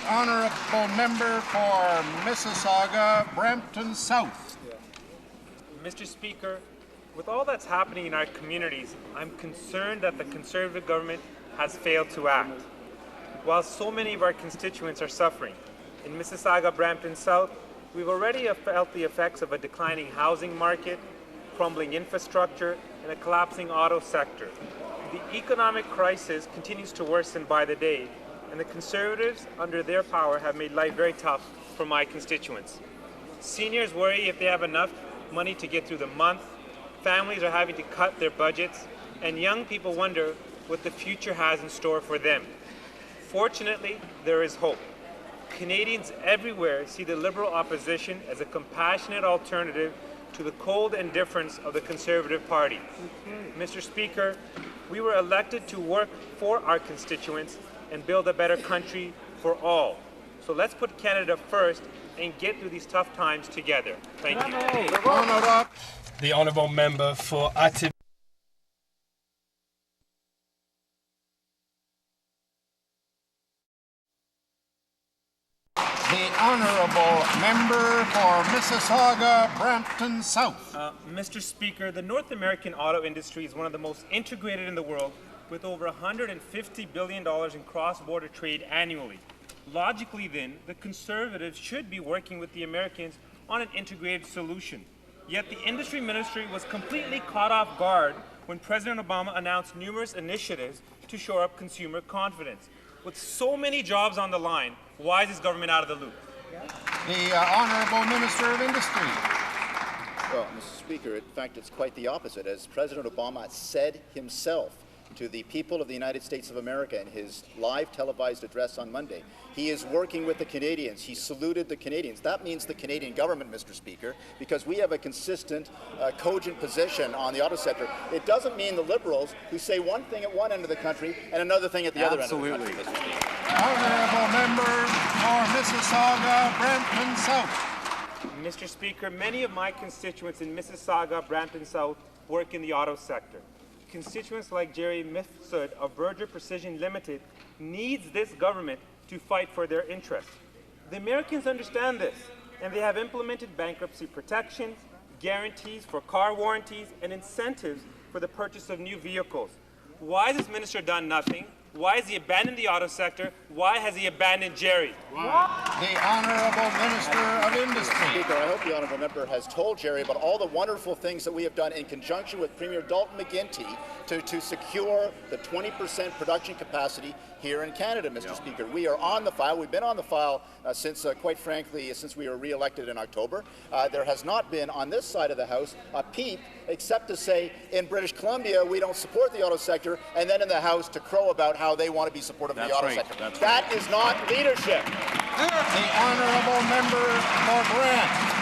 honourable member for Mississauga, Brampton South. Mr. Speaker, with all that's happening in our communities, I'm concerned that the Conservative government has failed to act. While so many of our constituents are suffering, in Mississauga, Brampton South, we've already felt the effects of a declining housing market, crumbling infrastructure, and a collapsing auto sector. The economic crisis continues to worsen by the day, and the Conservatives, under their power, have made life very tough for my constituents. Seniors worry if they have enough money to get through the month, families are having to cut their budgets, and young people wonder what the future has in store for them. Fortunately, there is hope. Canadians everywhere see the Liberal opposition as a compassionate alternative to the cold indifference of the Conservative Party. Mr. Speaker, we were elected to work for our constituents and build a better country for all. So let's put Canada first and get through these tough times together. Thank you. The honourable member for Atib. The honourable member for Mississauga, Brampton South. Mr. Speaker, the North American auto industry is one of the most integrated in the world, with over $150 billion in cross-border trade annually. Logically then, the Conservatives should be working with the Americans on an integrated solution. Yet the industry ministry was completely caught off guard when President Obama announced numerous initiatives to shore up consumer confidence. With so many jobs on the line, why is this government out of the loop? The Honourable Minister of Industry. Well, Mr. Speaker, in fact, it's quite the opposite. As President Obama said himself to the people of the United States of America in his live televised address on Monday, he is working with the Canadians. He saluted the Canadians. That means the Canadian government, Mr. Speaker, because we have a consistent, cogent position on the auto sector. It doesn't mean the Liberals who say one thing at one end of the country and another thing at the other end of the country, Mr. Speaker. Honourable member for Mississauga, Brampton South. Mr. Speaker, many of my constituents in Mississauga, Brampton South work in the auto sector. Constituents like Jerry Mifsud of Berger Precision Limited needs this government to fight for their interests. The Americans understand this, and they have implemented bankruptcy protections, guarantees for car warranties, and incentives for the purchase of new vehicles. Why has this minister done nothing? Why has he abandoned the auto sector? Why has he abandoned Jerry? The Honourable Minister of Industry. Speaker, I hope the honourable member has told Jerry about all the wonderful things that we have done in conjunction with Premier Dalton McGuinty to secure the 20% production capacity here in Canada, Mr. Speaker. We are on the file. We've been on the file since, quite frankly, since we were re-elected in October. There has not been, on this side of the House, a peep except to say, in British Columbia, we don't support the auto sector, and then in the House to crow about how they want to be supportive of the auto sector. That is not leadership. The Honourable Member for Grant.